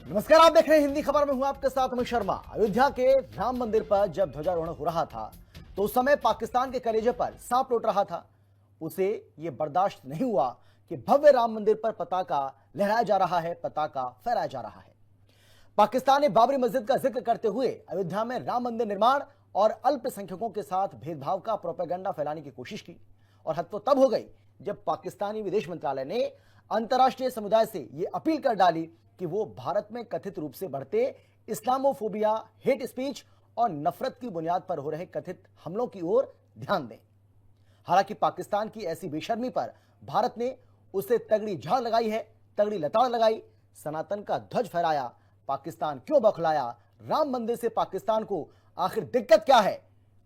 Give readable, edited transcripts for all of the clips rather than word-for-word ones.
नमस्कार, आप देख रहे हैं हिंदी खबर में हूं आपके साथ अमित शर्मा। अयोध्या के राम मंदिर पर जब ध्वजारोहण हो रहा था तो उस समय पाकिस्तान के कलेजे पर सांप लौट रहा था। उसे यह बर्दाश्त नहीं हुआ कि भव्य राम मंदिर पर पताका लहराया जा रहा है, पताका फहराया जा रहा है। पाकिस्तान ने बाबरी मस्जिद का जिक्र करते हुए अयोध्या में राम मंदिर निर्माण और अल्पसंख्यकों के साथ भेदभाव का प्रोपेगेंडा फैलाने की कोशिश की। और हद तो तब हो गई जब पाकिस्तानी विदेश मंत्रालय ने अंतर्राष्ट्रीय समुदाय से यह अपील कर डाली कि वो भारत में कथित रूप से बढ़ते इस्लामोफोबिया, हेट स्पीच और नफरत की बुनियाद पर हो रहे कथित हमलों की ओर ध्यान दें। हालांकि पाकिस्तान की ऐसी बेशर्मी पर भारत ने उसे तगड़ी झाड़ लगाई है, तगड़ी लताड़ लगाई, सनातन का ध्वज फहराया। पाकिस्तान क्यों बौखलाया? राम मंदिर से पाकिस्तान को आखिर दिक्कत क्या है?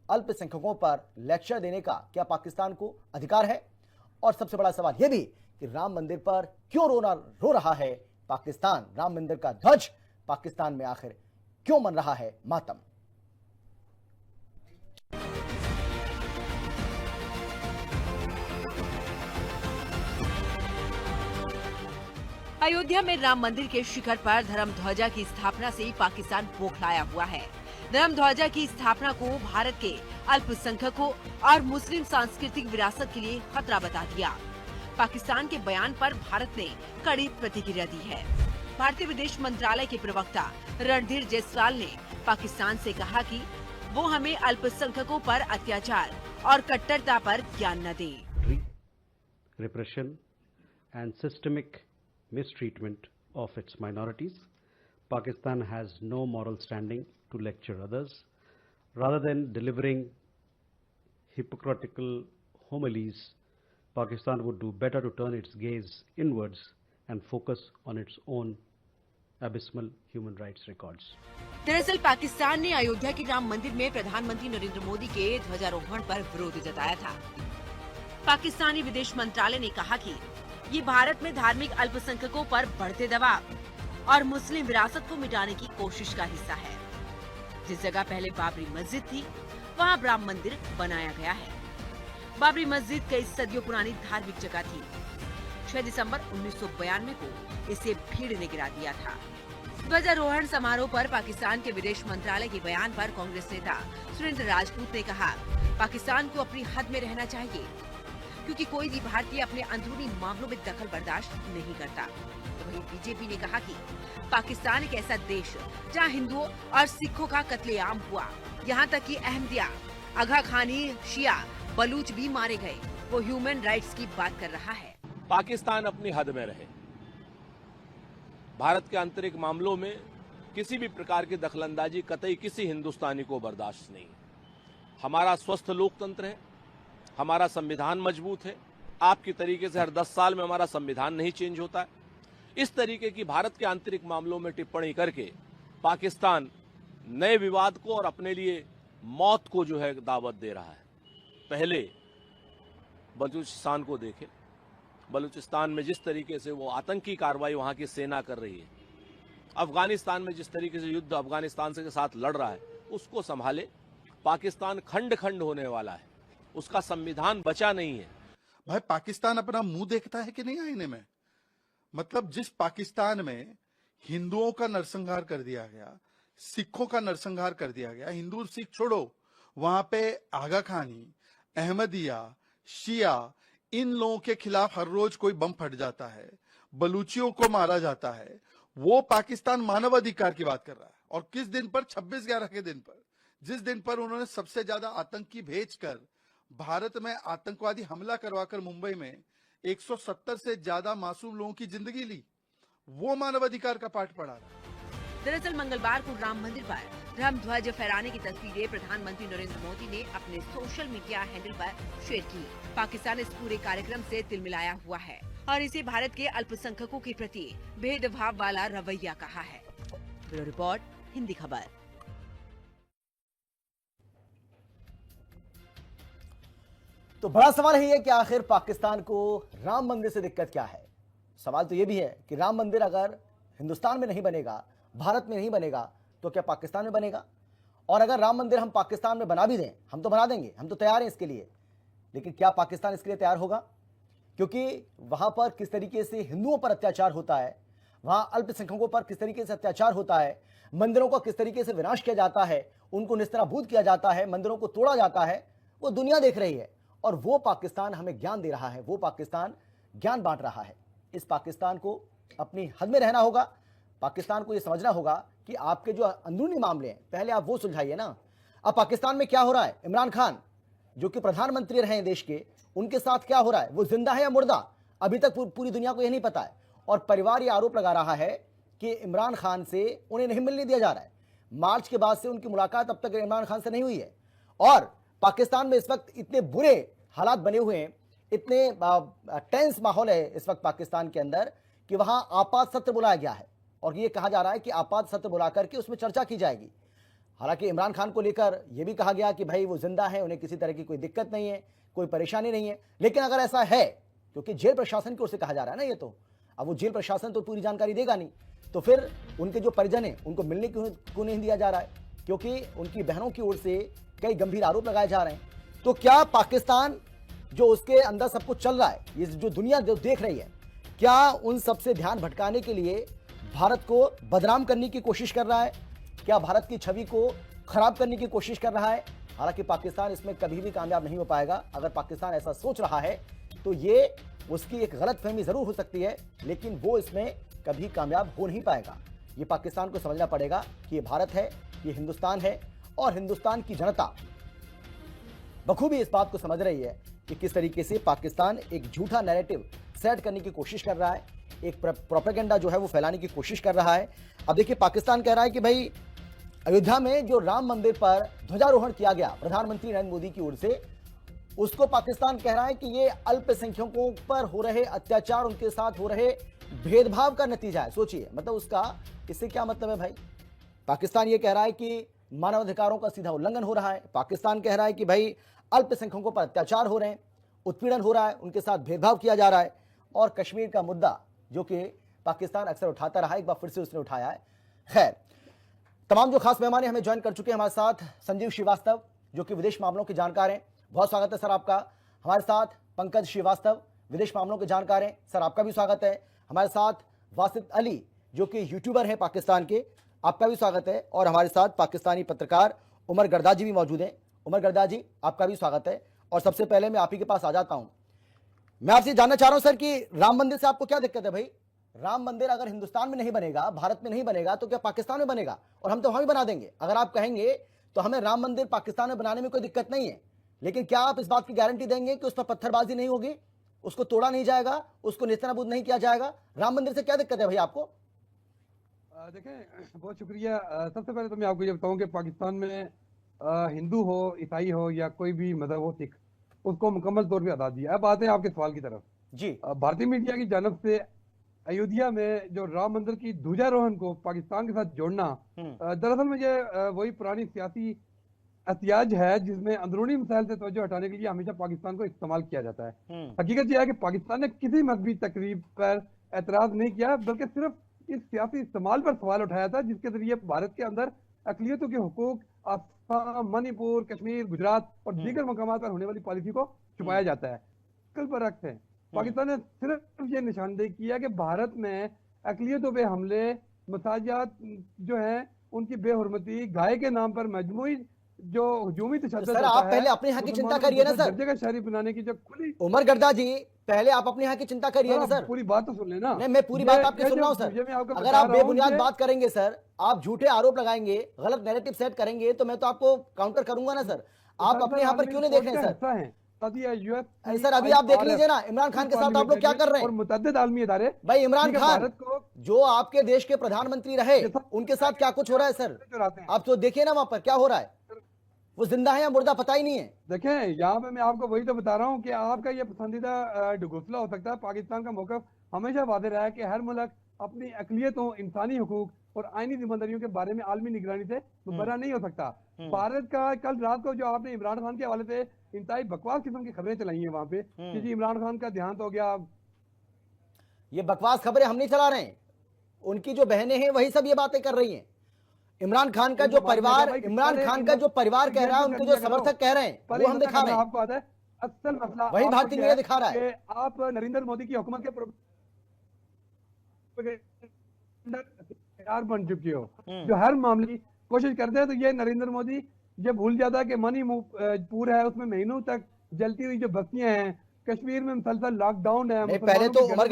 अल्पसंख्यकों पर लेक्चर देने का क्या पाकिस्तान को अधिकार है? और सबसे बड़ा सवाल यह भी कि राम मंदिर पर क्यों रो रहा है पाकिस्तान? राम मंदिर का ध्वज पाकिस्तान में आखिर क्यों मन रहा है मातम? अयोध्या में राम मंदिर के शिखर पर धर्म ध्वजा की स्थापना से पाकिस्तान बौखलाया हुआ है। धर्म ध्वजा की स्थापना को भारत के अल्पसंख्यकों और मुस्लिम सांस्कृतिक विरासत के लिए खतरा बता दिया। पाकिस्तान के बयान पर भारत ने कड़ी प्रतिक्रिया दी है। भारतीय विदेश मंत्रालय के प्रवक्ता रणधीर जायसवाल ने पाकिस्तान से कहा कि वो हमें अल्पसंख्यकों पर अत्याचार और कट्टरता पर ज्ञान न दे। Repression and systemic mistreatment of its minorities. Pakistan has no moral standing to lecture others. Rather than delivering hypocritical homilies, Pakistan would do better to turn its gaze inwards and focus on its own abysmal human rights records. दरअसल पाकिस्तान ने अयोध्या के राम मंदिर में प्रधानमंत्री नरेंद्र मोदी के ध्वजारोहण पर विरोध जताया था। पाकिस्तानी विदेश मंत्रालय ने कहा कि ये भारत में धार्मिक अल्पसंख्यकों पर बढ़ते दबाव और मुस्लिम विरासत को मिटाने की कोशिश का हिस्सा है। जिस जगह पहले बाबरी मस्जिद थी, वहाँ राम मंदिर बनाया गया है। बाबरी मस्जिद कई सदियों पुरानी धार्मिक जगह थी। 6 दिसंबर 1992 को इसे भीड़ ने गिरा दिया था। ध्वजारोहण समारोह पर पाकिस्तान के विदेश मंत्रालय के बयान पर कांग्रेस नेता सुरेंद्र राजपूत ने कहा, पाकिस्तान को अपनी हद में रहना चाहिए क्योंकि कोई भी भारतीय अपने अंदरूनी मामलों में दखल बर्दाश्त नहीं करता। तो वहीं बीजेपी ने कहा कि पाकिस्तान एक ऐसा देश जहां हिंदुओं और सिखों का कत्लेआम हुआ, यहाँ तक कि अहमदिया, आगा खानी, शिया, बलूच भी मारे गए। वो ह्यूमन राइट्स की बात कर रहा है। पाकिस्तान अपनी हद में रहे। भारत के आंतरिक मामलों में किसी भी प्रकार की दखलंदाजी कतई किसी हिंदुस्तानी को बर्दाश्त नहीं। हमारा स्वस्थ लोकतंत्र है, हमारा संविधान मजबूत है। आपकी तरीके से हर 10 साल में हमारा संविधान नहीं चेंज होता है। इस तरीके की भारत के आंतरिक मामलों में टिप्पणी करके पाकिस्तान नए विवाद को और अपने लिए मौत को जो है दावत दे रहा है। पहले बलूचिस्तान को देखें। बलूचिस्तान में जिस तरीके से वो आतंकी कार्रवाई वहां की सेना कर रही है, अफगानिस्तान में जिस तरीके से युद्ध अफगानिस्तान के साथ लड़ रहा है, उसको संभाले। पाकिस्तान खंड खंड होने वाला है, उसका संविधान बचा नहीं है। भाई पाकिस्तान अपना मुंह देखता है कि नहीं आईने में? मतलब जिस पाकिस्तान में हिंदुओं का नरसंहार कर दिया गया, सिखों का नरसंहार कर दिया गया, हिंदू सिख छोड़ो, वहां पे आगा खानी, अहमदिया, शिया, इन लोगों के खिलाफ हर रोज कोई बम फट जाता है, बलूचियों को मारा जाता है। वो पाकिस्तान मानवाधिकार की बात कर रहा है। और किस दिन पर? 26/11 के दिन पर, जिस दिन पर उन्होंने सबसे ज्यादा आतंकी भेजकर भारत में आतंकवादी हमला करवाकर मुंबई में 170 से ज्यादा मासूम लोगों की जिंदगी ली। वो मानवाधिकार का पाठ पढ़ा रहा है। दरअसल मंगलवार को राम मंदिर पर राम ध्वज फहराने की तस्वीरें प्रधानमंत्री नरेंद्र मोदी ने अपने सोशल मीडिया हैंडल पर शेयर की। पाकिस्तान इस पूरे कार्यक्रम से तिलमिलाया हुआ है और इसे भारत के अल्पसंख्यकों के प्रति भेदभाव वाला रवैया कहा है। ब्यूरो रिपोर्ट, हिंदी खबर। तो बड़ा सवाल है ये कि आखिर पाकिस्तान को राम मंदिर से दिक्कत क्या है? सवाल तो ये भी है कि राम मंदिर अगर हिंदुस्तान में नहीं बनेगा, भारत में नहीं बनेगा, तो क्या पाकिस्तान में बनेगा? और अगर राम मंदिर हम पाकिस्तान में बना भी दें, हम तो बना देंगे, हम तो तैयार हैं इसके लिए, लेकिन क्या पाकिस्तान इसके लिए तैयार होगा? क्योंकि वहां पर किस तरीके से हिंदुओं पर अत्याचार होता है, वहां अल्पसंख्यकों पर किस तरीके से अत्याचार होता है, मंदिरों का किस तरीके से विनाश किया जाता है, उनको निस्तारभूत किया जाता है, मंदिरों को तोड़ा जाता है, वो दुनिया देख रही है। और वो पाकिस्तान हमें ज्ञान दे रहा है, वो पाकिस्तान ज्ञान बांट रहा है। इस पाकिस्तान को अपनी हद में रहना होगा। पाकिस्तान को यह समझना होगा कि आपके जो अंदरूनी मामले हैं पहले आप वो सुलझाइए ना। अब पाकिस्तान में क्या हो रहा है, इमरान खान जो कि प्रधानमंत्री रहे हैं देश के, उनके साथ क्या हो रहा है, वो जिंदा है या मुर्दा, अभी तक पूरी दुनिया को यह नहीं पता है। और परिवार ये आरोप लगा रहा है कि इमरान खान से उन्हें नहीं मिलने दिया जा रहा है। मार्च के बाद से उनकी मुलाकात अब तक इमरान खान से नहीं हुई है। और पाकिस्तान में इस वक्त इतने बुरे हालात बने हुए हैं, इतने टेंस माहौल है इस वक्त पाकिस्तान के अंदर कि वहां आपात सत्र बुलाया गया है और ये कहा जा रहा है कि आपात सत्र बुला करके उसमें चर्चा की जाएगी। हालांकि इमरान खान को लेकर यह भी कहा गया कि भाई वो जिंदा है, उन्हें किसी तरह की कोई दिक्कत नहीं है, कोई परेशानी नहीं है। लेकिन अगर ऐसा है, क्योंकि जेल प्रशासन की ओर से कहा जा रहा है ना, ये तो अब वो जेल प्रशासन तो पूरी जानकारी देगा नहीं, तो फिर उनके जो परिजन हैं उनको मिलने क्यों नहीं दिया जा रहा है, क्योंकि उनकी बहनों की ओर से कई गंभीर आरोप लगाए जा रहे हैं। तो क्या पाकिस्तान जो उसके अंदर सब कुछ चल रहा है, ये जो दुनिया जो देख रही है, क्या उन सबसे ध्यान भटकाने के लिए भारत को बदनाम करने की कोशिश कर रहा है, क्या भारत की छवि को खराब करने की कोशिश कर रहा है? हालांकि पाकिस्तान इसमें कभी भी कामयाब नहीं हो पाएगा। अगर पाकिस्तान ऐसा सोच रहा है तो ये उसकी एक गलतफहमी जरूर हो सकती है, लेकिन वो इसमें कभी कामयाब हो नहीं पाएगा। ये पाकिस्तान को समझना पड़ेगा कि ये भारत है, ये हिंदुस्तान है, और हिंदुस्तान की जनता बखूबी इस बात को समझ रही है कि किस तरीके से पाकिस्तान एक झूठा नैरेटिव सेट करने की कोशिश कर रहा है, एक प्रोपेगेंडा जो है वो फैलाने की कोशिश कर रहा है। अब देखिए, पाकिस्तान कह रहा है कि भाई अयोध्या में जो राम मंदिर पर ध्वजारोहण किया गया प्रधानमंत्री नरेंद्र मोदी की ओर से, उसको पाकिस्तान कह रहा है कि ये अल्पसंख्यकों पर हो रहे अत्याचार, उनके साथ हो रहे भेदभाव का नतीजा है। सोचिए, मतलब उसका इससे क्या मतलब है भाई? पाकिस्तान ये कह रहा है कि मानवाधिकारों का सीधा उल्लंघन हो रहा है। पाकिस्तान कह रहा है कि भाई अल्पसंख्यकों पर अत्याचार हो रहे हैं, उत्पीड़न हो रहा है, उनके साथ भेदभाव किया जा रहा है। और कश्मीर का मुद्दा जो कि पाकिस्तान अक्सर उठाता रहा है, एक बार फिर से उसने उठाया है। खैर, तमाम जो खास मेहमान हमें ज्वाइन कर चुके हैं, हमारे साथ संजीव श्रीवास्तव जो कि विदेश मामलों के जानकार हैं, बहुत स्वागत है सर आपका। हमारे साथ पंकज श्रीवास्तव, विदेश मामलों के जानकार हैं, सर आपका भी स्वागत है। हमारे साथ वासित अली जो कि यूट्यूबर हैं पाकिस्तान के, आपका भी स्वागत है। और हमारे साथ पाकिस्तानी पत्रकार उमर गर्दाजी भी मौजूद हैं। उमर गर्दाजी, आपका भी स्वागत है। और सबसे पहले मैं आप ही के पास आ जाता हूं, मैं आपसे जानना चाह रहा हूं सर कि राम मंदिर से आपको क्या दिक्कत है भाई? राम मंदिर अगर हिंदुस्तान में नहीं बनेगा, भारत में नहीं बनेगा, तो क्या पाकिस्तान में बनेगा? और हम तो वहां भी बना देंगे। अगर आप कहेंगे तो हमें राम मंदिर पाकिस्तान में बनाने में कोई दिक्कत नहीं है, लेकिन क्या आप इस बात की गारंटी देंगे कि उस पर पत्थरबाजी नहीं होगी, उसको तोड़ा नहीं जाएगा, उसको नेस्तनाबूद नहीं किया जाएगा? राम मंदिर से क्या दिक्कत है भाई आपको? देखें, बहुत शुक्रिया। सबसे पहले तो मैं आपको ये बताऊं कि पाकिस्तान में हिंदू हो, ईसाई हो या कोई भी मजहब हो, सिख, उसको मुकम्मल तौर पे आज़ादी है। अब आते हैं आपके सवाल की तरफ जी। भारतीय मीडिया की जानब से अयोध्या में जो राम मंदिर की ध्वजारोहण को पाकिस्तान के साथ जोड़ना, दरअसल मुझे वही पुरानी सियासी एहतियाज है जिसमें अंदरूनी मसाइल से तवज्जो हटाने के लिए हमेशा पाकिस्तान को इस्तेमाल किया जाता है। हकीकत यह है कि पाकिस्तान ने किसी मजहबी तकरीब पर एतराज नहीं किया, बल्कि सिर्फ इस सियासी इस्तेमाल पर सवाल उठाया था जिसके जरिए भारत के अंदर अकलियतों के हुकूक, आसाम, मणिपुर, कश्मीर, गुजरात और दीगर मकामात पर होने वाली पॉलिसी को छुपाया जाता है। कल बरअक्स है, पाकिस्तान ने सिर्फ ये निशानदेही किया कि भारत में अकलियतों पे हमले, मसाजिद जो है उनकी बेहुरमती, गाय के नाम पर मजमूई जो हुजूमी तशद्दुद सर आप पहले अपने यहाँ की चिंता करिए ना सर। जगह शहरी बनाने की जो खुली, उमर गर्दा जी पहले आप अपने यहाँ की चिंता करिए ना सर। पूरी बात तो सुन लेना। नहीं, मैं पूरी बात आपकी सुन रहा हूँ सर। अगर आप बेबुनियाद बात करेंगे सर, आप झूठे आरोप लगाएंगे, गलत नैरेटिव सेट करेंगे, तो मैं तो आपको काउंटर करूंगा ना सर। आप अपने यहाँ पर क्यों नहीं देख रहे हैं सर? सर अभी आप देख लीजिए ना, इमरान खान के साथ आप लोग क्या कर रहे हैं? और मुतअद्दिद आलमी इदारे, भाई इमरान खान जो आपके देश के प्रधानमंत्री रहे, उनके साथ क्या कुछ हो रहा है सर? आप तो देखिए ना वहां पर क्या हो रहा है, वो जिंदा है या मुर्दा पता ही नहीं है। देखें, यहाँ पे मैं आपको वही तो बता रहा हूँ कि आपका ये पसंदीदा घोंसला हो सकता है। पाकिस्तान का मौक़िफ़ हमेशा वादे रहा है कि हर मुल्क अपनी अक़लियतों, इंसानी हुकूक और आईनी जिम्मेदारियों के बारे में आलमी निगरानी से मुबर्रा नहीं हो सकता। भारत का कल रात को जो आपने इमरान खान के हवाले से इंतहाई बकवास किस्म की खबरें चलाई हैं वहां पे कि जी इमरान खान का देहांत हो गया, ये बकवास खबरें हम नहीं चला रहे हैं, उनकी जो बहनें हैं वही सब ये बातें कर रही हैं। इमरान खान का जो परिवार कह रहा है, उनके जो समर्थक कह रहे हैं, वो हम दिखा रहे हैं। आपको आता है असल मसला, वही भारतीय मीडिया दिखा रहा है। आप नरेंद्र मोदी की हुकूमत के तैयार बन चुकी हो, जो हर मामले की कोशिश करते हैं। तो ये नरेंद्र मोदी ये भूल जाता है कि मणिपुर है, उसमें महीनों तक जलती हुई जो बस्तियां हैं, कश्मीर में मुसलसल लॉकडाउन है। नहीं, पहले तो उमर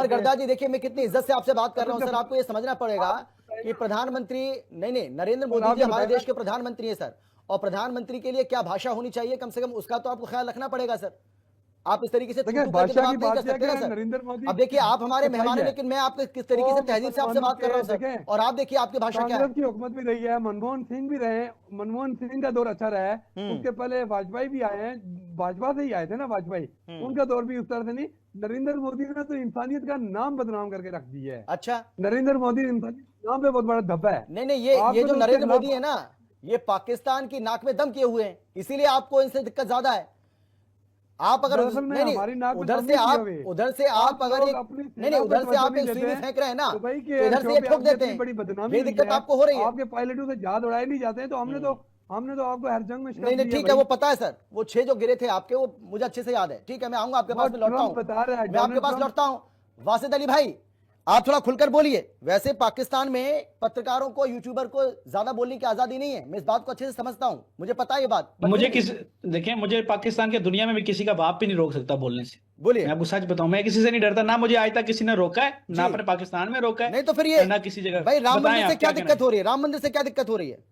गर्दा जी देखिए, मैं कितनी इज्जत से आपसे बात कर रहा हूं सर। आपको ये समझना पड़ेगा कि प्रधानमंत्री नहीं, नरेंद्र मोदी जी हमारे देश के प्रधानमंत्री है सर, और प्रधानमंत्री के लिए क्या भाषा होनी चाहिए कम से कम उसका तो आपको ख्याल रखना पड़ेगा सर। आप इस तरीके से भाषा की बात नहीं कर सकते नरेंद्र मोदी। अब देखिए, आप हमारे मेहमान हैं, लेकिन मैं आपको किस तरीके से तहजीब से आपसे बात कर रहा हूं सर, और आप देखिए आपकी भाषा क्या है। कांग्रेस की हुकूमत भी रही है, मनमोहन सिंह भी रहे, मनमोहन सिंह का दौर अच्छा रहा है, उसके पहले वाजपेयी भी आए हैं, भाजपा से ही आए थे ना वाजपेयी, उनका दौर भी उस तरह से नहीं। नरेंद्र मोदी ने तो इंसानियत का नाम बदनाम करके रख दिया है। अच्छा, नरेंद्र मोदी इंसानियत नाम पे बहुत बड़ा धब्बा है। नहीं, ये जो नरेंद्र मोदी है ना, ये पाकिस्तान की नाक में दम किए हुए हैं, इसीलिए आपको इनसे दिक्कत ज्यादा है। आप अगर उधर से आप अगर उधर से आप एक उधर से फेंक रहे हैं ना, तो इधर से ये ठोक देते हैं, ये दिक्कत आपको हो रही है। आपके पायलटों से जहाज उड़ाए नहीं जाते हैं, तो हमने तो आपको हर जंग में नहीं, ठीक है, वो पता है सर, वो 6 जो गिरे थे आपके, वो मुझे अच्छे से याद है। ठीक है, मैं आऊंगा आपके पास, लौटता हूँ, मैं आपके पास लौटता हूँ। वासिद अली भाई, आप थोड़ा खुलकर बोलिए। वैसे पाकिस्तान में पत्रकारों को, यूट्यूबर को ज्यादा बोलने की आजादी नहीं है, मैं इस बात को अच्छे से समझता हूं, मुझे पता है ये बात। मुझे पाकिस्तान के दुनिया में भी किसी का बाप भी नहीं रोक सकता बोलने से। बोलिए। मैं आपको सच बताऊं, मैं किसी से नहीं डरता, ना मुझे आज तक किसी ने रोका है, ना अपने पाकिस्तान में रोका है। नहीं तो फिर ये ना किसी जगह। भाई, राम मंदिर से क्या दिक्कत हो रही है? राम मंदिर से क्या दिक्कत हो रही है?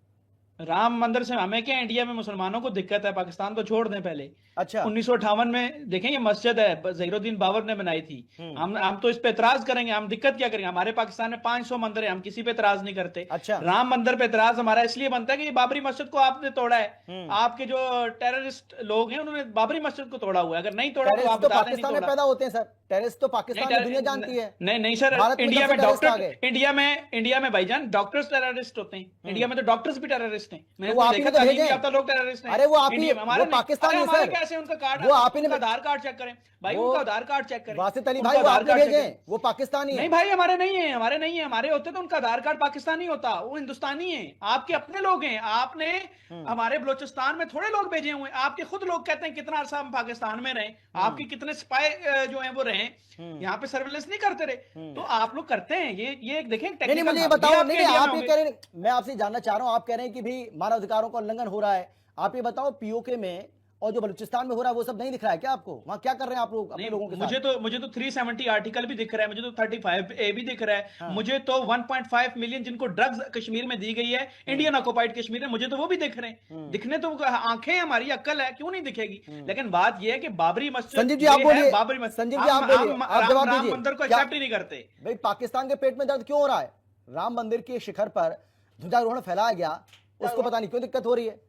राम मंदिर से हमें क्या, इंडिया में मुसलमानों को दिक्कत है, पाकिस्तान तो छोड़ दें पहले। अच्छा, 1958 में देखें, ये मस्जिद है ज़हीरुद्दीन बाबर ने बनाई थी। हम तो इस पे एतराज करेंगे, हम दिक्कत क्या करेंगे? हमारे पाकिस्तान में 500 मंदिर है, हम किसी पे एतराज नहीं करते। अच्छा, राम मंदिर पे एतराज हमारा इसलिए बनता है कि ये बाबरी मस्जिद को आपने तोड़ा है, आपके जो टेररिस्ट लोग हैं उन्होंने बाबरी मस्जिद को तोड़ा हुआ है। अगर नहीं तोड़ा तो आप बता दें, पाकिस्तान में पैदा होते हैं सर, टेररिस्ट तो पाकिस्तान में दुनिया जानती है। नहीं सर, इंडिया में डॉक्टर, इंडिया में भाईजान डॉक्टर्स टेररिस्ट होते हैं, इंडिया में तो डॉक्टर्स भी टेररिस्ट हैं। लोग टेररिस्ट हैं। अरे वो आप ही, वो पाकिस्तानी सर, कैसे उनका कार्ड, वो आप ही ने आधार कार्ड चेक करें भाई, उनका आधार कार्ड चेक करें। वासिद अली भाई, वो आपने भेजे, वो पाकिस्तानी है। नहीं भाई, हमारे नहीं है, हमारे होते तो उनका आधार कार्ड पाकिस्तानी होता, वो हिंदुस्तानी है। आपके अपने लोग हैं, आपने हमारे बलोचिस्तान में थोड़े लोग भेजे हुए, आपके खुद लोग कहते हैं कितना अरसा हम पाकिस्तान में रहे, आपके कितने स्पाई जो है वो रहे, यहाँ पे सर्विलेंस नहीं करते रहे, तो आप लोग करते हैं ये देखें। नहीं, मुझे ये बताओ, नहीं आप ये कह रहे हैं, मैं आपसे जानना चाह रहा हूँ, आप कह रहे हैं कि भी मानव अधिकारों का उल्लंघन हो रहा है, आप ये बताओ पीओके में और जो बलूचिस्तान में हो रहा है वो सब नहीं दिख रहा है क्या आपको? वहाँ क्या कर रहे हैं आप लोग अपने लोगों के साथ? मुझे तो 370 आर्टिकल भी दिख रहा है, मुझे तो 35A भी दिख रहा है। हाँ। मुझे तो 1.5 मिलियन जिनको ड्रग्स कश्मीर में दी गई है, इंडियन ऑक्युपाइड कश्मीर में, मुझे तो वो भी दिख रहे हैं। दिखने तो आंखें हमारी, अक्ल है, क्यों नहीं दिखेगी? लेकिन बात यह है कि बाबरी मस्जिद, संजीव जी आप बोलिए, बाबरी मस्जिद, संजीव जी आप बोलिए, आप जवाब दीजिए। राम मंदिर को एक्सेप्ट ही नहीं करते भाई, पाकिस्तान के पेट में दर्द क्यों हो रहा है? राम मंदिर के शिखर पर ध्वजारोहण फैलाया गया, उसको पता नहीं क्यों दिक्कत हो रही है।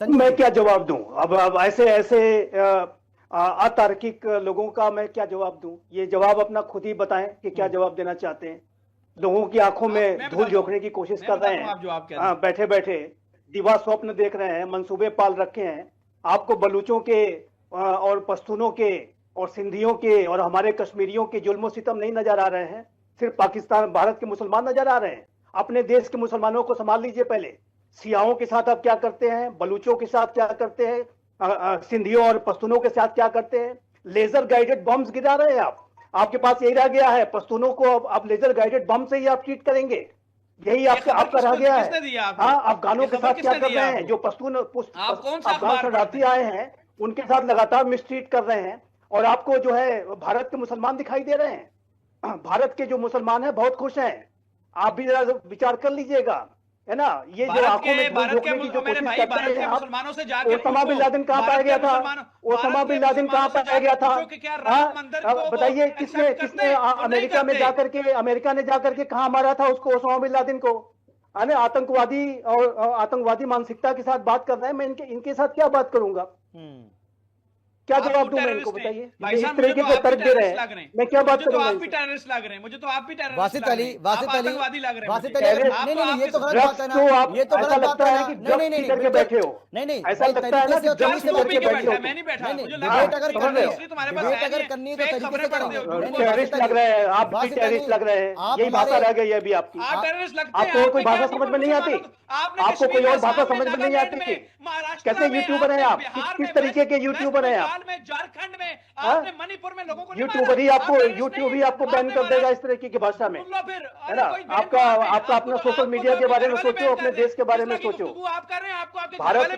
मैं क्या जवाब दूं? अब ऐसे अतार्किक लोगों का मैं क्या जवाब दूं? ये जवाब अपना खुद ही बताएं कि क्या जवाब देना चाहते हैं। लोगों की आंखों में धूल झोंकने की कोशिश कर रहे हैं, बैठे बैठे दिवा स्वप्न देख रहे हैं, मंसूबे पाल रखे हैं। आपको बलूचों के और पश्तूनों के और सिंधियों के और हमारे कश्मीरियों के जुल्म सितम नहीं नजर आ रहे हैं, सिर्फ पाकिस्तान भारत के मुसलमान नजर आ रहे हैं। अपने देश के मुसलमानों को संभाल लीजिए पहले। सियाओं के साथ आप क्या करते हैं, बलूचों के साथ क्या करते हैं, सिंधियों और पश्तूनों के साथ क्या करते हैं? लेजर गाइडेड बम्स गिरा रहे हैं आप। आपके पास यही रह गया है, पश्तूनों को आप लेजर गाइडेड बम से ही आप ट्रीट करेंगे, यही आपका रह गया है। हाँ, अफगानों के साथ क्या कर रहे हैं? जो पश्तून अफगान शरणार्थी आए हैं उनके साथ लगातार मिसट्रीट कर रहे हैं, और आपको जो है भारत के मुसलमान दिखाई दे रहे हैं। भारत के जो मुसलमान हैं बहुत खुश हैं, आप भी जरा विचार कर लीजिएगा, है ना? ये जो आंखों में धूल झोंकने की जो कोशिश करते हैं आप, ओसामा बिन लादेन कहाँ पाया गया था? ओसामा बिन लादेन कहाँ पाया गया था? बताइए, किसने अमेरिका में जाकर के कहाँ मारा था उसको, ओसामा बिन लादेन को? आतंकवादी और आतंकवादी मानसिकता के साथ बात कर रहे हैं। मैं इनके साथ क्या बात करूंगा? क्या जवाब दूं मैं इनको? बताइए, इस तरीके के तर्क दे रहे हैं, मैं क्या बात करूंगा? आप भी टेररिस्ट लग रहे हैं, मुझे तो आप भी टेररिस्ट वासिद अली लग रहे हैं। नहीं, ये तो गलत बात है ना, ये तो गलत बात है ना। नहीं करके बैठे हो, नहीं, ऐसा लगता है ना कि ड्रग्स करके बैठे हो। मैं नहीं बैठा, डिबेट अगर करनी है तो तरीके से करेंगे। टेररिस्ट लग रहे हैं आप, भी टेररिस्ट लग रहे हैं, यही भाषा रह गई है अभी आपकी। आपको कोई भाषा समझ में नहीं आती? आपको कोई और भाषा समझ में नहीं आती? कैसे यूट्यूबर हैं आप? किस तरीके के यूट्यूबर हैं आप? बंगाल में, झारखंड में, आपने मणिपुर में लोगों को यूट्यूब ही आपको बैन कर देगा इस तरीके की भाषा में, है ना। आपका अपना सोशल मीडिया के बारे में सोचो, अपने देश के बारे में सोचो। आप कर रहे हैं, आपको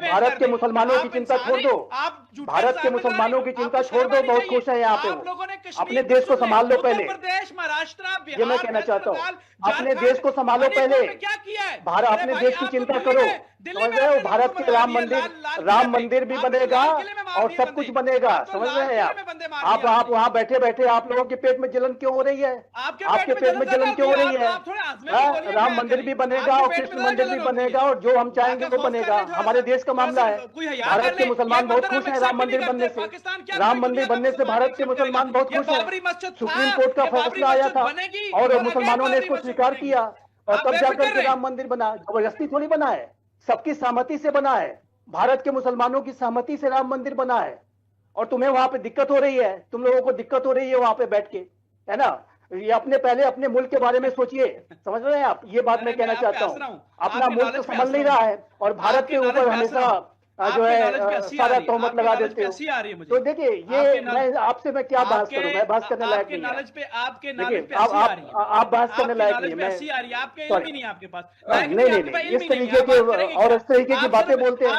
भारत के मुसलमानों की चिंता छोड़ दो, भारत के मुसलमानों की चिंता छोड़ दो, बहुत खुश है यहाँ पे वो। अपने देश को संभाल लो पहले, महाराष्ट्र, ये मैं कहना चाहता हूँ। अपने देश को संभालो पहले, क्या किया है, भारत अपने देश की चिंता करो, समझ रहे हो। भारत के राम मंदिर भी बनेगा और सब कुछ बनेगा, समझ रहे हैं आप वहाँ बैठे बैठे आप लोगों के पेट में जलन क्यों हो रही है, आपके पेट में जलन क्यों हो रही है। राम मंदिर भी बनेगा और कृष्ण मंदिर भी बनेगा और जो हम चाहेंगे वो बनेगा, हमारे देश का मामला है। भारत के मुसलमान बहुत खुश हैं राम मंदिर बनने से, राम मंदिर बनने से भारत के मुसलमान बहुत खुश हैं। सुप्रीम कोर्ट का फैसला आया था और मुसलमानों ने इसको स्वीकार किया और तब जाकर के राम मंदिर बना, जबरदस्ती थोड़ी बना है, सबकी सहमति से बना है। भारत के मुसलमानों की सहमति से राम मंदिर बना है और तुम्हें वहां पे दिक्कत हो रही है, तुम लोगों को दिक्कत हो रही है वहां पे बैठ के, है ना। ये पहले अपने मुल्क के बारे में सोचिए, समझ रहे हैं आप। ये बात मैं कहना चाहता हूँ, अपना मुल्क तो संभल नहीं रहा है और भारत के ऊपर हमेशा जो है सारा तोहमत लगा देते हो। तो देखिए ये मैं आपसे क्या बहस करूं, मैं बहस करने लायक नहीं है। आप बहस करने लायक नहीं है, नहीं इस तरीके के और इस तरीके की बातें बोलते हैं।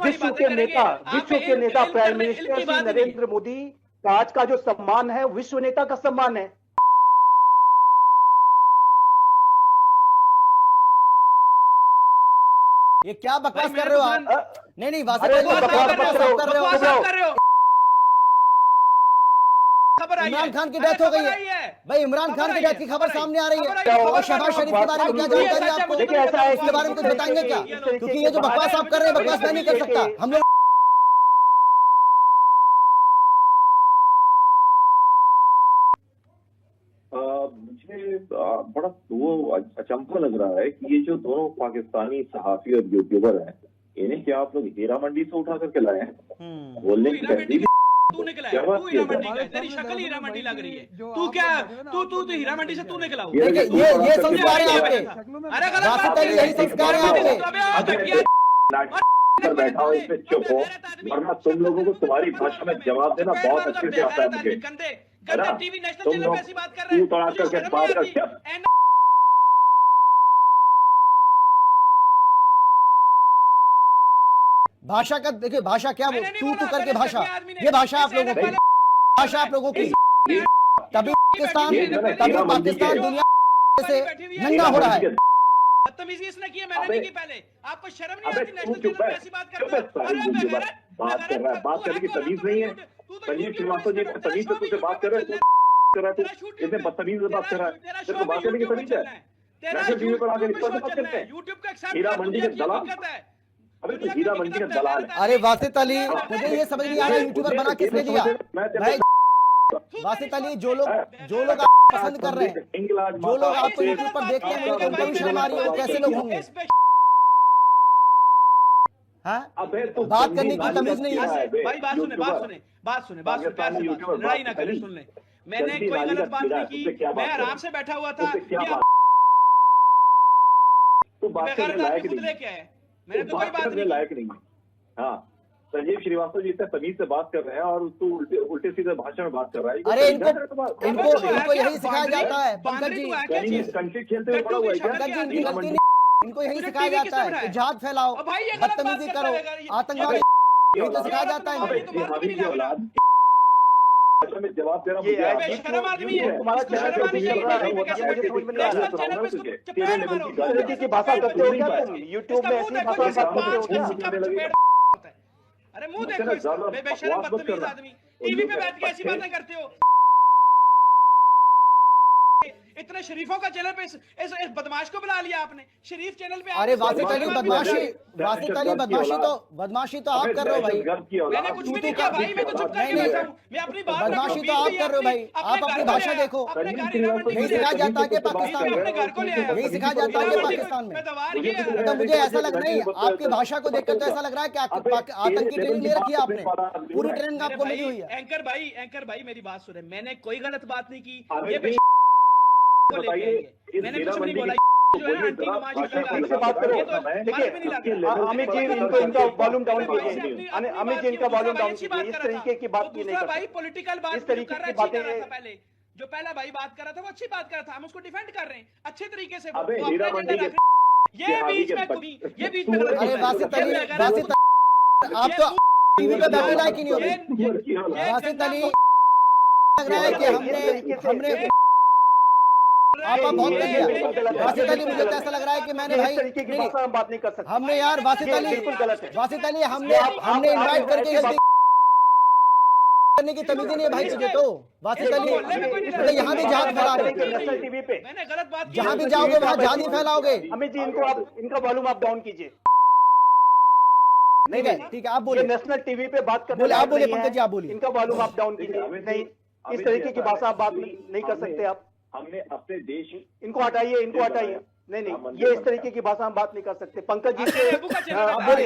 विश्व के नेता प्राइम मिनिस्टर श्री नरेंद्र मोदी का आज का जो सम्मान है विश्व नेता का सम्मान है। ये क्या बकवास कर रहे हो आप? नहीं वासित अली बकवास कर रहे हो। इमरान खान की डेथ हो गई है भाई, इमरान खान की डेथ की खबर सामने आ रही है और शहबाज शरीफ के बारे में क्या जानकारी आपको? देखिए ऐसा है, इसके बारे में कुछ बताएंगे क्या? क्योंकि ये जो बकवास आप कर रहे हैं बकवास मैं नहीं कर सकता। हम लोग मुझे बड़ा वो अचंभा लग रहा है कि ये जो दोनों पाकिस्तानी सहाफी और यूट्यूबर हैं, इन्हें क्या आप लोग हीरा मंडी से उठा करके लाए हैं? बोलने की तहजीब तू निकला है, तू हीरा मंडी का है, तेरी शक्ल हीरा मंडी लग रही है। तू क्या तू हीरा मंडी से तू निकला? ये संस्कार है आपके, अरे गलत यही संस्कार है आपके। बैठा हो इसमें चुप हो, वरना तुम लोगों को तुम्हारी भाषा में जवाब देना बहुत अच्छे से आता है मुझे। टीवी नेशनल चैनल पे ऐसी बात कर रहे हैं। भाषा का देखिए, भाषा क्या तू करके भाषा, ये भाषा आप लोगों की, भाषा आप लोगों की। तभी पाकिस्तान दुनिया से नंगा हो रहा है। बदतमीजी इसने की है, मैंने नहीं की। पहले आपको शर्म नहीं आती नेशनल चैनल पे ऐसी बात करते हो? बात कर रहा है, बात करने की तमीज नहीं है। संजीव श्रीवास्तव जी तमीज से तुझसे बात कर रहे हैं, इतने बदतमीज से बात कर रहा है, तेरे को बात करने की तमीज है? नेशनल टीवी पर आकर इस पर बात करते हैं। हीरा मंडी के दलाल, अबे तो हीरा मंडी का दलाल है। अरे वासित अली, मुझे ये समझ नहीं आ रहा यूट्यूबर बना किसने दिया भाई? वासित अली, जो लोग आप पसंद कर रहे हैं, जो लोग आपको यूट्यूब पर देखते हैं, उनको भी शर्म आ रही है, कैसे लोग होंगे? हाँ, बात करने की तमीज नहीं है भाई। बात सुने लड़ाई ना करें, सुन ले। मैंने कोई गलत बात नहीं की, मैं आराम से बैठा हुआ था। तू बात करने लायक नहीं है, मैंने तो कोई बात नहीं लायक नहीं। हाँ, संजीव श्रीवास्तव जी इतने तमीज से बात कर रहे हैं और तू उल्टे सीधे भाषा में बात कर रहा है। अरे इनको यही सिखाया जाता है पंकज जी, कंट्री खेलते हुए बड़ा हुआ है क्या? इनको यही सिखाया जाता है कि जहाद फैलाओ, बदतमीजी करो, आतंकवादी, यही तो सिखाया जाता है। जवाब दे रहा की भाषा करते हो क्या तुम? यूट्यूब में ऐसी भाषा करते हो? अरे मुंह देखो, बेशरम बदतमीज आदमी, टीवी पे बैठ के ऐसी बातें करते हो। इतने शरीफों का चैनल पे इस बदमाश को बुला लिया आपने, शरीफ चैनल पे। अरे वासित अली बदमाशी तो आप कर रहे हो भाई। मैंने कुछ भी नहीं किया भाई, मैं तो चुप करके बैठा हूं। मैं अपनी बात बदमाशी तो आप कर रहे हो भाई। आप अपनी भाषा देखो, यही सिखाया जाता है कि पाकिस्तान में, यही सिखाया जाता है कि पाकिस्तान में। तो मुझे ऐसा लग नहीं, आपकी भाषा को देखकर तो ऐसा लग रहा है कि आतंकी ट्रेनिंग ले रखी है आपने, पूरी ट्रेनिंग आपको मिली हुई है। एंकर भाई मेरी बात सुने, मैंने कोई गलत बात नहीं की। मैंने कुछ भी नहीं बोला, से बात करो। देखिए अमित जी इनको इनका वॉल्यूम डाउन कीजिए, अमित जी इनका वॉल्यूम डाउन कीजिए। इस तरीके की बात नहीं कर भाई पॉलिटिकल बात इस तरीके की बातें पहले जो पहला भाई बात कर रहा था वो अच्छी बात कर रहा था, हम उसको डिफेंड कर रहे हैं अच्छे तरीके से। ये बीच में अरे वासित अली आप तो टीवी पे बैठे लायक ही नहीं हो। वासित अली लग रहा है कि हमने आप बहुत कर दिया। वासित अली मुझे तो ऐसा लग रहा है कि मैंने भाई हम बात नहीं कर सकते। हमने यार वासित अली वासित अली हमने इनवाइट करके करने की तमीज़ नहीं है भाई तुझे तो। वासित अली मतलब यहाँ भी जहाद फैला रहे नेशनल टीवी पे मैंने गलत बात जहाँ भी जाओगे वहाँ जहाद ही फैलाओगे। अमित जी इनको आप इनका वॉल्यूम आप डाउन कीजिए। ठीक है आप बोलिए। नेशनल टीवी पे बात करने बोले आप बोलिए पंकज जी आप बोलिए। इनका वॉल्यूम आप डाउन कीजिए। नहीं इस तरीके की भाषा आप बात नहीं कर सकते। आप हमने अपने देश इनको हटाइए। नहीं ये इस तरीके की भाषा हम बात नहीं कर सकते। पंकज जी से इस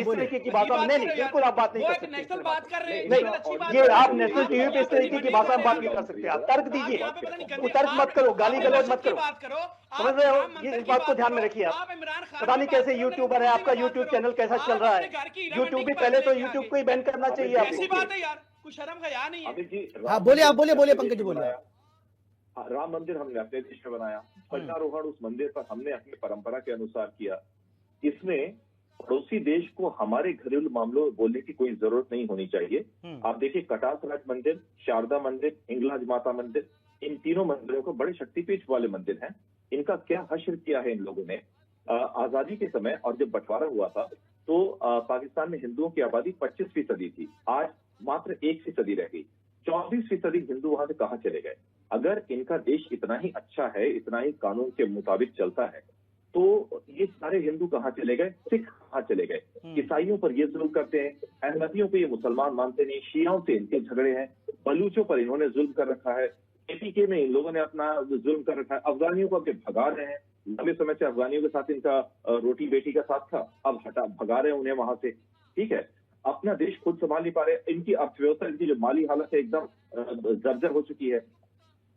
तरीके की भाषा नहीं बिल्कुल आप बात नहीं कर सकते। नेशनल बात कर रहे हैं नहीं ये आप नेशनल टीवी पे इस तरीके की भाषा हम बात नहीं कर सकते। आप तर्क दीजिए, तर्क मत करो, गाली गलौज मत करो। समझ रहे हो? ये इस बात को ध्यान में रखिए। आप पता नहीं कैसे यूट्यूबर है, आपका यूट्यूब चैनल कैसा चल रहा है। यूट्यूब भी पहले तो यूट्यूब को ही बैन करना चाहिए। ऐसी बात है यार, कुछ शर्म हया नहीं है। हाँ बोलिए आप बोलिए पंकज जी बोलिए। राम मंदिर हमने अपने देश में बनाया, ध्वजारोहण उस मंदिर पर हमने अपनी परंपरा के अनुसार किया। इसमें पड़ोसी देश को हमारे घरेलू मामलों में बोलने की कोई जरूरत नहीं होनी चाहिए। आप देखिए कटास राज मंदिर, शारदा मंदिर, हिंगलाज माता मंदिर, इन तीनों मंदिरों को बड़े शक्तिपीठ वाले मंदिर हैं। इनका क्या हश्र किया है इन लोगों ने। आजादी के समय और जब बंटवारा हुआ था तो पाकिस्तान में हिंदुओं की आबादी 25% थी, आज मात्र 1% रह गई। 24% हिंदू वहां से कहाँ चले गए। अगर इनका देश इतना ही अच्छा है, इतना ही कानून के मुताबिक चलता है, तो ये सारे हिंदू कहाँ चले गए, सिख कहाँ चले गए। ईसाइयों पर ये जुल्म करते हैं, अहमदियों को ये मुसलमान मानते नहीं, शियाओं से इनके झगड़े हैं, बलूचों पर इन्होंने जुल्म कर रखा है, एपीके में इन लोगों ने अपना जुल्म कर रखा है, अफगानियों को अब भगा रहे हैं। लंबे समय से अफगानियों के साथ इनका रोटी बेटी का साथ था, अब भगा रहे हैं उन्हें वहां से। ठीक है, अपना देश खुद संभाल नहीं पा रहे। इनकी अर्थव्यवस्था, इनकी जो माली हालत है एकदम जर्जर हो चुकी है।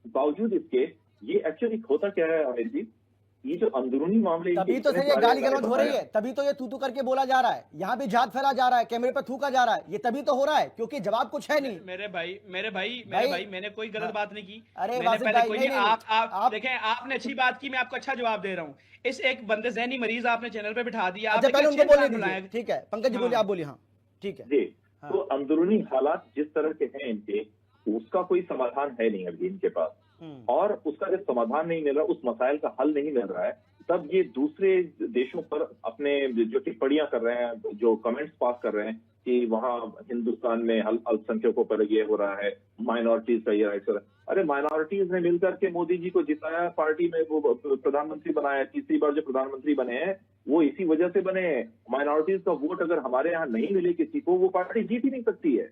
बावजूद इसके ये एक्चुअली होता क्या है अमित जी, ये जो अंदरूनी मामले तभी तो सर ये गाली गलौज हो रही है, तभी तो ये तू करके बोला जा रहा है, यहाँ भी जहाद फैला जा रहा है, कैमरे पर थूका जा रहा है, ये तभी तो हो रहा है क्योंकि जवाब कुछ है नहीं। मेरे भाई मैंने कोई गलत बात नहीं की। अरे आप देखें, आपने अच्छी बात की, मैं आपको अच्छा जवाब दे रहा हूँ। इस एक बंदे ज़हनी मरीज आपने चैनल पे बिठा दिया। पहले उनको बोलने दीजिए। ठीक है पंकज जी बोलिए, आप बोलिए। हाँ ठीक है जी। तो अंदरूनी हालात जिस तरह के हैं इनके, उसका कोई समाधान है नहीं अभी इनके पास, और उसका जब समाधान नहीं मिल रहा, उस मसाइल का हल नहीं मिल रहा है, तब ये दूसरे देशों पर अपने जो टिप्पणियां कर रहे हैं, जो कमेंट्स पास कर रहे हैं कि वहाँ हिंदुस्तान में अल्पसंख्यकों पर ये हो रहा है, माइनॉरिटीज का ये राइट्स हो रहा है। अरे माइनॉरिटीज ने मिलकर के मोदी जी को जिताया, पार्टी में वो प्रधानमंत्री बनाया, तीसरी बार जो प्रधानमंत्री बने हैं वो इसी वजह से बने हैं। माइनॉरिटीज का वोट अगर हमारे यहाँ नहीं मिले किसी को, वो पार्टी जीत ही नहीं सकती है।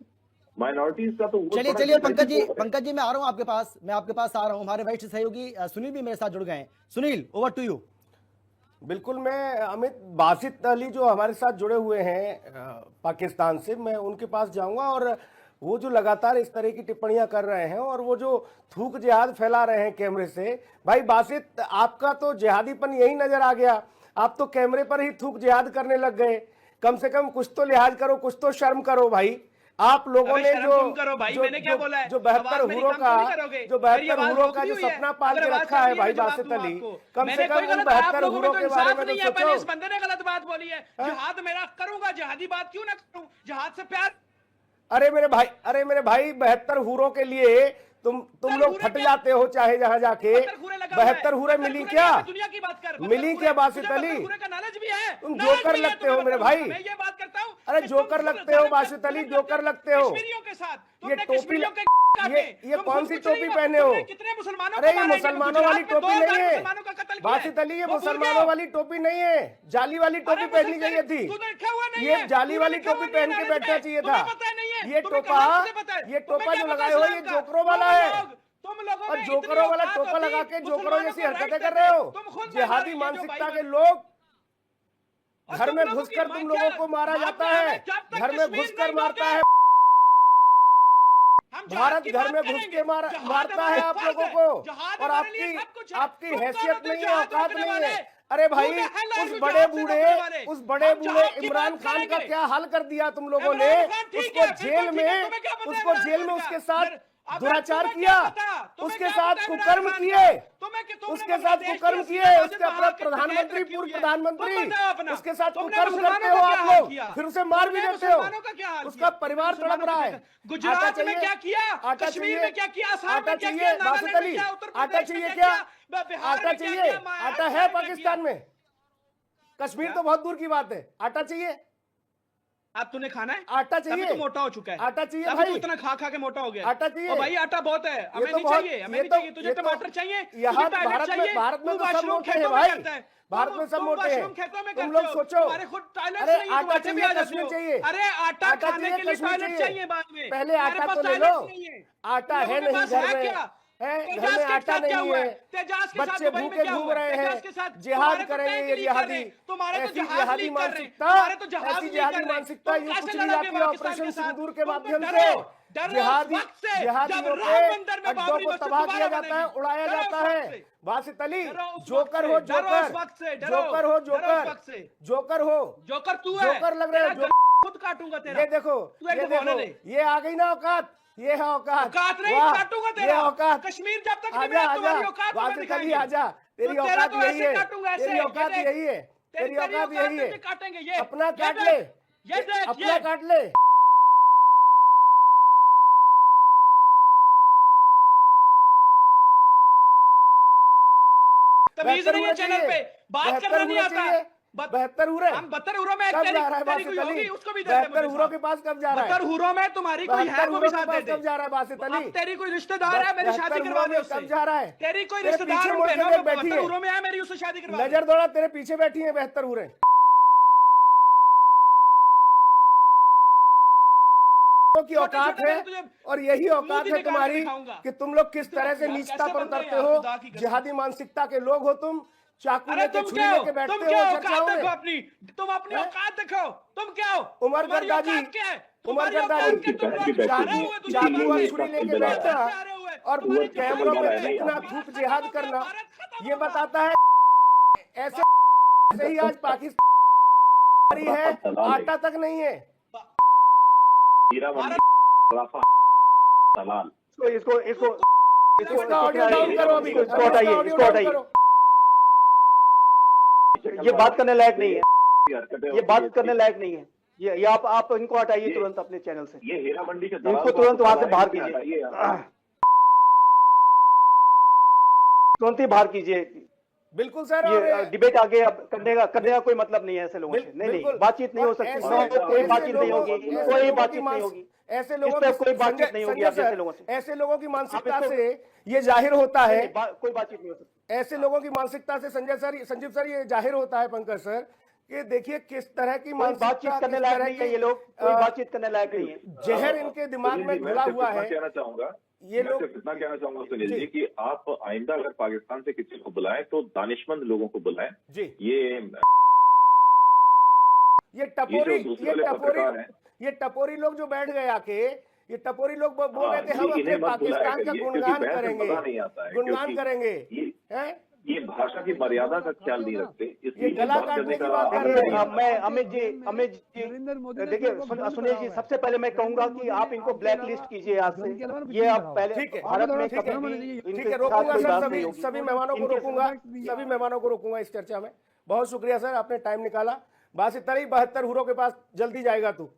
माइनॉरिटीज का तो चलिए पंकज जी मैं आ रहा हूँ आपके पास, मैं आपके पास आ रहा हूँ। हमारे वरिष्ठ सहयोगी सुनील भी मेरे साथ जुड़ गए हैं। Sunil over to you. बिल्कुल, मैं अमित बासित अली जो हमारे साथ जुड़े हुए हैं पाकिस्तान से, मैं उनके पास जाऊंगा। और वो जो लगातार इस तरह की टिप्पणियां कर रहे हैं और वो जो थूक जिहाद फैला रहे हैं कैमरे से, भाई बासित आपका तो जिहादीपन यही नजर आ गया। आप तो कैमरे पर ही थूक जिहाद करने लग गए। कम से कम कुछ तो लिहाज करो, कुछ तो शर्म करो भाई। आप लोगों ने जो 72 हुरों का जो सपना पाल के रखा है भाई बासित अली, कम से कम उन 72 हुरों के बारे में तो सोचो। इस बंदे ने गलत बात बोली है। जिहाद मेरा करूंगा, जिहादी बात क्यों ना करूं, जिहाद से प्यार। अरे मेरे भाई 72 हुरों के लिए तुम लोग फट जाते हो चाहे जहां जाके। 72 हुरे मिली क्या? दुनिया की बात कर, मिली क्या बासित अली? तुम जोकर लगते हो मेरे भाई। मैं ये बात करता हूं, अरे जोकर लगते हो बासित अली, जोकर लगते हो। ये टोपी, ये कौन सी टोपी पहने हो? अरे ये मुसलमानों वाली टोपी नहीं है बासित अली, ये मुसलमानों वाली टोपी नहीं है, जाली वाली टोपी पहननी चाहिए थी। ये जाली वाली टोपी पहन के बैठना चाहिए था। ये टोपा जो लगाए हो ये जोकरों वाला है, और जोकरों वाला टोपा लगा के जोकरों जैसी हरकतें कर रहे हो। जिहादी मानसिकता के लोग, घर में घुसकर तुम लोगों को मारा जाता है, घर में घुसकर मारता है भारत, घर में घुस के मारता है आप लोगों को। और आपकी हैसियत नहीं है, औकात नहीं है। अरे भाई उस बड़े बूढ़े इमरान खान का क्या हाल कर दिया तुम लोगों ने। उसको जेल में उसके साथ दुराचार किया, उसके साथ कुकर्म किए, उसके साथ अपना प्रधानमंत्री, पूर्व प्रधानमंत्री, उसके साथ कुकर्म करते हो आप लोग, फिर उसे मार भी देते हो। उसका परिवार तड़प रहा है। गुजरात में क्या किया, कश्मीर में क्या किया, आटा चाहिए बासित अली, आटा चाहिए क्या? आटा चाहिए? आटा है पाकिस्तान में? कश्मीर तो बहुत दूर की बात है। आटा चाहिए? अब तूने खाना है? आटा चाहिए? तो मोटा हो चुका है। आटा चाहिए भाई, भाई? तू इतना खा के मोटा हो गया। आटा चाहिए? भाई आटा बहुत है, हमें नहीं चाहिए, हमें नहीं चाहिए। तुझे टमाटर चाहिए? यहाँ भारत में तो सब मोटे हैं भाई, भारत में सब मोटे हैं। तुम लोग सोचो, अरे आटा चाहिए, कश्मीर चाहिए। अरे आटा खाने के लिए टॉयलेट चाहिए बाद में। पहले आटा तो ले लो। आटा है नहीं घर में, घर में आटा नहीं है, बच्चे भूखे घूम रहे हैं, जिहाद करेंगे ये जिहादी, ऐसी जिहादी मानसिकता, यूं कुछ नहीं जाती है ऑपरेशन सिंदूर के माध्यम से। जिहादियों के अड्डों को तबाह किया जाता है, उड़ाया जाता है। बासित अली, जोकर हो जोकर तू है, जोकर लग रहे हो, खुद काटूंगा तेरा। ये देखो, ये आ गई ना औकात, ये है औकात नहीं, काटूंगा तेरा औकात। कश्मीर जब तक आजा आजा, तेरी औकात यही है, तेरी औकात यही है, तेरी औकात यही है। काटेंगे ये, अपना काट ले, अपना काट ले। तमीज नहीं है चैनल पे, बात करना नहीं आता। 72 हुरे, हम 72 हुरों में कब जा रहा है बासित अली? उसको भी 72 हुरों के पास कब जा रहा है? 72 हुरों में तुम्हारी कोई है, वो भी साथ दे दे। कब जा रहा है बासित अली? तेरी कोई रिश्तेदार है, मेरी शादी करवा दे उससे। कब जा रहा है? तेरी कोई रिश्तेदार बैठी है, हुरों में है, मेरी उससे शादी करवा दे। नजर दौड़ा, तेरे पीछे बैठी है 72 हुरे। की औकात है, और यही औकात है तुम्हारी कि तुम लोग किस तरह से नीचता पर उतरते हो। जिहादी मानसिकता के लोग हो तुम, चाकू लेके छुरी लेके बैठते हो चर्चाओं में। तुम अपनी औकात देखो, तुम क्या हो? उमर गर्दाजी, चाकू और छुरी लेके बैठना और कैमरों में इतना धूप जिहाद करना, ये बताता है ऐसे ही आज पाकिस्तान है, आटा तक नहीं है। इसका ऑडियो डाउन करो अभी, इसको हटाइए। ये बात करने लायक नहीं है, ये बात करने लायक नहीं है। ये आप इनको हटाइए तुरंत अपने चैनल से। ये हीरा मंडी के इनको तुरंत वहां से बाहर कीजिए, तुरंत ही बाहर कीजिए। बिल्कुल सर, ये डिबेट आगे अब करने का कोई मतलब नहीं है ऐसे लोगों से। नहीं, बातचीत नहीं हो सकती, कोई बातचीत नहीं होगी, कोई बातचीत नहीं होगी। ऐसे लोगों की कोई बातचीत नहीं होगी ऐसे लोगों से। ऐसे लोगों की मानसिकता से ये जाहिर होता है, कोई बातचीत नहीं हो सकती। ऐसे लोगों की मानसिकता से संजीव सर ये जाहिर होता है पंकज सर कि देखिए किस तरह की बातचीत करने लायक नहीं है। ये लोग कोई बातचीत करने लायक नहीं है। जहर इनके दिमाग में घुला हुआ है। कहना चाहूंगा, ये लोग इतना कहना चाहूंगा सुनील जी कि आप आइंदा अगर पाकिस्तान से किसी को बुलाएं तो दानिशमंद लोगों को बुलाएं जी। ये टपोरी लोग जो बैठ गए आके, ये टपोरी लोग बोल रहे थे हम अपने पाकिस्तान का गुणगान करेंगे, हैं? ये भाषा की मर्यादा का ख्याल नहीं रखते, इसलिए गला काटने की बात कर रहे हैं। मैं अमित जी देखिए सुनील जी, सबसे पहले मैं कहूंगा कि आप इनको ब्लैक लिस्ट कीजिए आज से। ये आप पहले भारत में ठीक है, रोकूंगा सर, सभी मेहमानों को रोकूंगा इस चर्चा में। बहुत शुक्रिया सर, आपने टाइम निकाला। बासित अली 72 हुरों के पास जल्दी जाएगा तू।